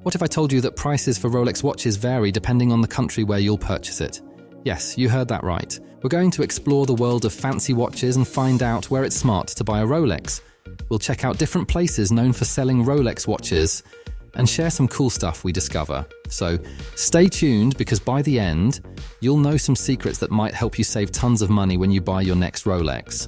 What if I told you that prices for Rolex watches vary depending on the country where you'll purchase it? Yes, you heard that right. We're going to explore the world of fancy watches and find out where it's smart to buy a Rolex. We'll check out different places known for selling Rolex watches and share some cool stuff we discover. So stay tuned, because by the end, you'll know some secrets that might help you save tons of money when you buy your next Rolex.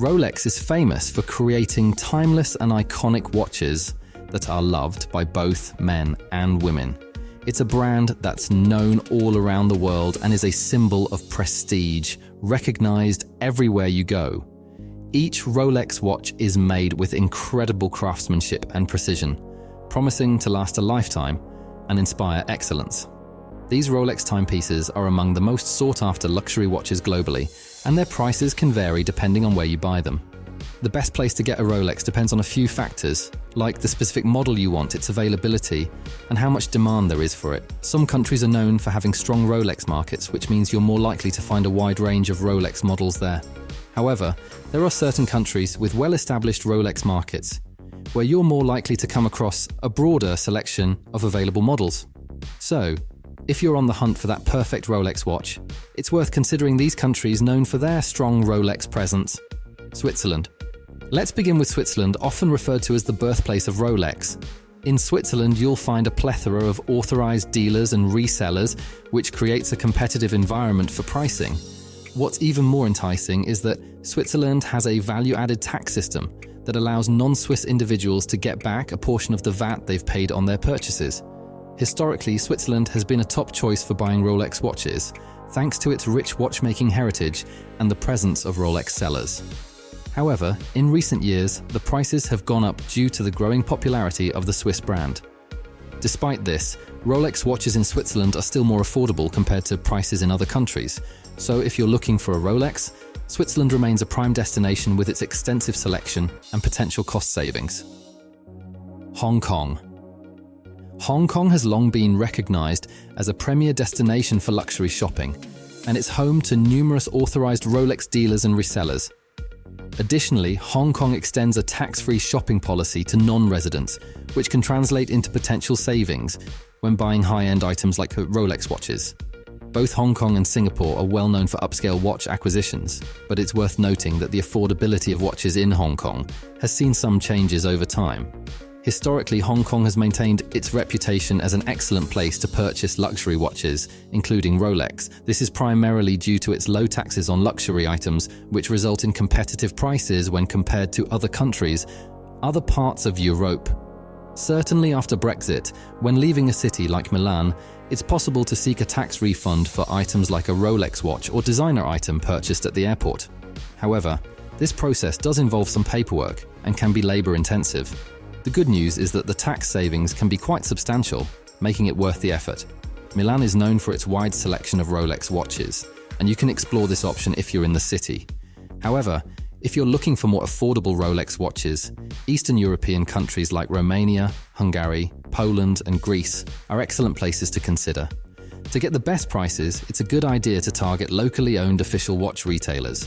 Rolex is famous for creating timeless and iconic watches that are loved by both men and women. It's a brand that's known all around the world and is a symbol of prestige, recognized everywhere you go. Each Rolex watch is made with incredible craftsmanship and precision, promising to last a lifetime and inspire excellence. These Rolex timepieces are among the most sought-after luxury watches globally, and their prices can vary depending on where you buy them. The best place to get a Rolex depends on a few factors, like the specific model you want, its availability, and how much demand there is for it. Some countries are known for having strong Rolex markets, which means you're more likely to find a wide range of Rolex models there. However, there are certain countries with well-established Rolex markets where you're more likely to come across a broader selection of available models. So, if you're on the hunt for that perfect Rolex watch, it's worth considering these countries known for their strong Rolex presence. Switzerland. Let's begin with Switzerland, often referred to as the birthplace of Rolex. In Switzerland, you'll find a plethora of authorized dealers and resellers, which creates a competitive environment for pricing. What's even more enticing is that Switzerland has a value-added tax system that allows non-Swiss individuals to get back a portion of the VAT they've paid on their purchases. Historically, Switzerland has been a top choice for buying Rolex watches, thanks to its rich watchmaking heritage and the presence of Rolex sellers. However, in recent years, the prices have gone up due to the growing popularity of the Swiss brand. Despite this, Rolex watches in Switzerland are still more affordable compared to prices in other countries. So if you're looking for a Rolex, Switzerland remains a prime destination with its extensive selection and potential cost savings. Hong Kong. Hong Kong has long been recognized as a premier destination for luxury shopping, and it's home to numerous authorized Rolex dealers and resellers. Additionally, Hong Kong extends a tax-free shopping policy to non-residents, which can translate into potential savings when buying high-end items like Rolex watches. Both Hong Kong and Singapore are well known for upscale watch acquisitions, but it's worth noting that the affordability of watches in Hong Kong has seen some changes over time. Historically, Hong Kong has maintained its reputation as an excellent place to purchase luxury watches, including Rolex. This is primarily due to its low taxes on luxury items, which result in competitive prices when compared to other countries, other parts of Europe. Certainly after Brexit, when leaving a city like Milan, it's possible to seek a tax refund for items like a Rolex watch or designer item purchased at the airport. However, this process does involve some paperwork and can be labor-intensive. The good news is that the tax savings can be quite substantial, making it worth the effort. Milan is known for its wide selection of Rolex watches, and you can explore this option if you're in the city. However, if you're looking for more affordable Rolex watches, Eastern European countries like Romania, Hungary, Poland, and Greece are excellent places to consider. To get the best prices, it's a good idea to target locally owned official watch retailers.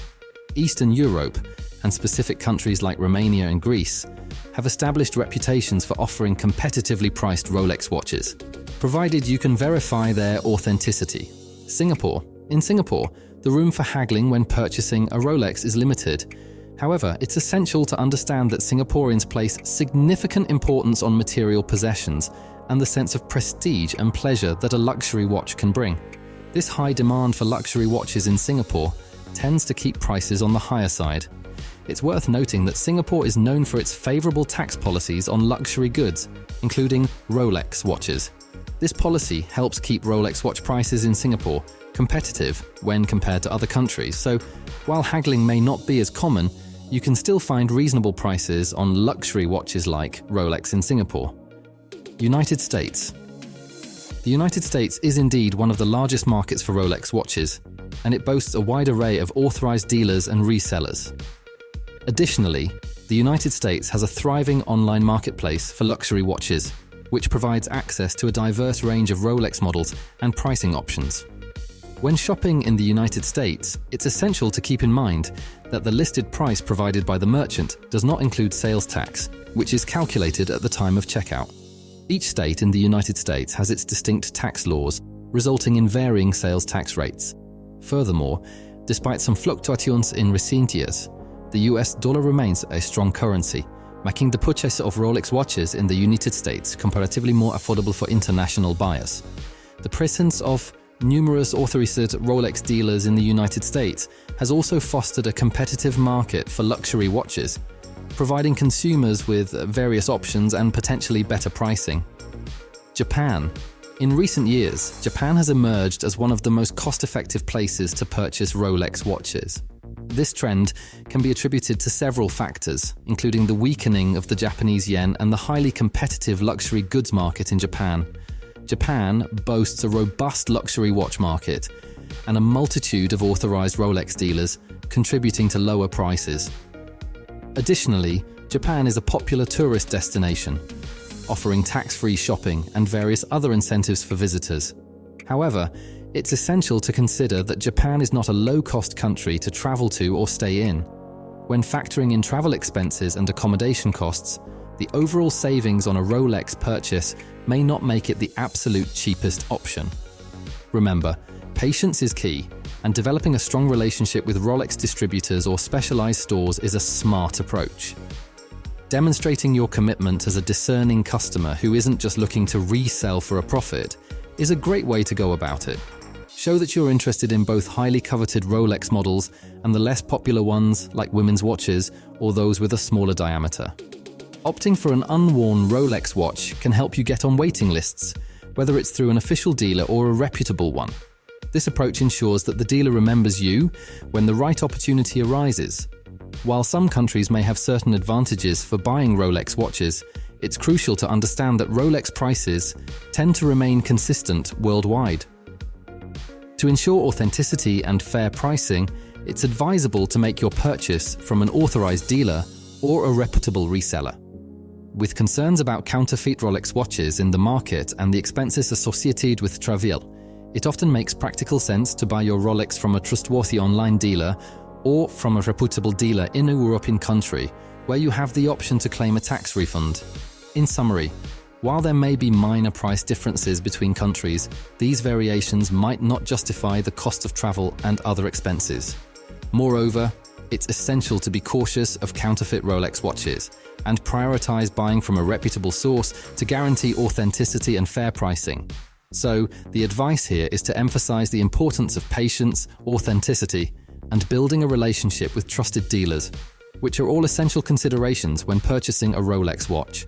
Eastern Europe, and specific countries like Romania and Greece, have established reputations for offering competitively priced Rolex watches, provided you can verify their authenticity. Singapore. In Singapore, the room for haggling when purchasing a Rolex is limited. However, it's essential to understand that Singaporeans place significant importance on material possessions and the sense of prestige and pleasure that a luxury watch can bring. This high demand for luxury watches in Singapore tends to keep prices on the higher side. It's worth noting that Singapore is known for its favorable tax policies on luxury goods, including Rolex watches. This policy helps keep Rolex watch prices in Singapore competitive when compared to other countries, so while haggling may not be as common, you can still find reasonable prices on luxury watches like Rolex in Singapore. United States. The United States is indeed one of the largest markets for Rolex watches, and it boasts a wide array of authorized dealers and resellers. Additionally, the United States has a thriving online marketplace for luxury watches, which provides access to a diverse range of Rolex models and pricing options. When shopping in the United States, it's essential to keep in mind that the listed price provided by the merchant does not include sales tax, which is calculated at the time of checkout. Each state in the United States has its distinct tax laws, resulting in varying sales tax rates. Furthermore, despite some fluctuations in recent years, the US dollar remains a strong currency, making the purchase of Rolex watches in the United States comparatively more affordable for international buyers. The presence of numerous authorized Rolex dealers in the United States has also fostered a competitive market for luxury watches, providing consumers with various options and potentially better pricing. Japan. In recent years, Japan has emerged as one of the most cost-effective places to purchase Rolex watches. This trend can be attributed to several factors, including the weakening of the Japanese yen and the highly competitive luxury goods market in Japan. Japan boasts a robust luxury watch market and a multitude of authorized Rolex dealers, contributing to lower prices. Additionally, Japan is a popular tourist destination, offering tax-free shopping and various other incentives for visitors. However, it's essential to consider that Japan is not a low-cost country to travel to or stay in. When factoring in travel expenses and accommodation costs, the overall savings on a Rolex purchase may not make it the absolute cheapest option. Remember, patience is key, and developing a strong relationship with Rolex distributors or specialized stores is a smart approach. Demonstrating your commitment as a discerning customer who isn't just looking to resell for a profit is a great way to go about it. Show that you're interested in both highly coveted Rolex models and the less popular ones like women's watches or those with a smaller diameter. Opting for an unworn Rolex watch can help you get on waiting lists, whether it's through an official dealer or a reputable one. This approach ensures that the dealer remembers you when the right opportunity arises. While some countries may have certain advantages for buying Rolex watches, it's crucial to understand that Rolex prices tend to remain consistent worldwide. To ensure authenticity and fair pricing, it's advisable to make your purchase from an authorized dealer or a reputable reseller. With concerns about counterfeit Rolex watches in the market and the expenses associated with travel, it often makes practical sense to buy your Rolex from a trustworthy online dealer or from a reputable dealer in a European country where you have the option to claim a tax refund. In summary, while there may be minor price differences between countries, these variations might not justify the cost of travel and other expenses. Moreover, it's essential to be cautious of counterfeit Rolex watches and prioritize buying from a reputable source to guarantee authenticity and fair pricing. So, the advice here is to emphasize the importance of patience, authenticity, and building a relationship with trusted dealers, which are all essential considerations when purchasing a Rolex watch.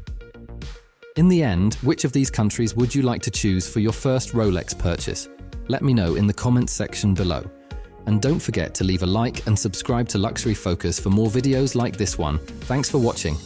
In the end, which of these countries would you like to choose for your first Rolex purchase? Let me know in the comments section below. And don't forget to leave a like and subscribe to Luxury Focus for more videos like this one. Thanks for watching.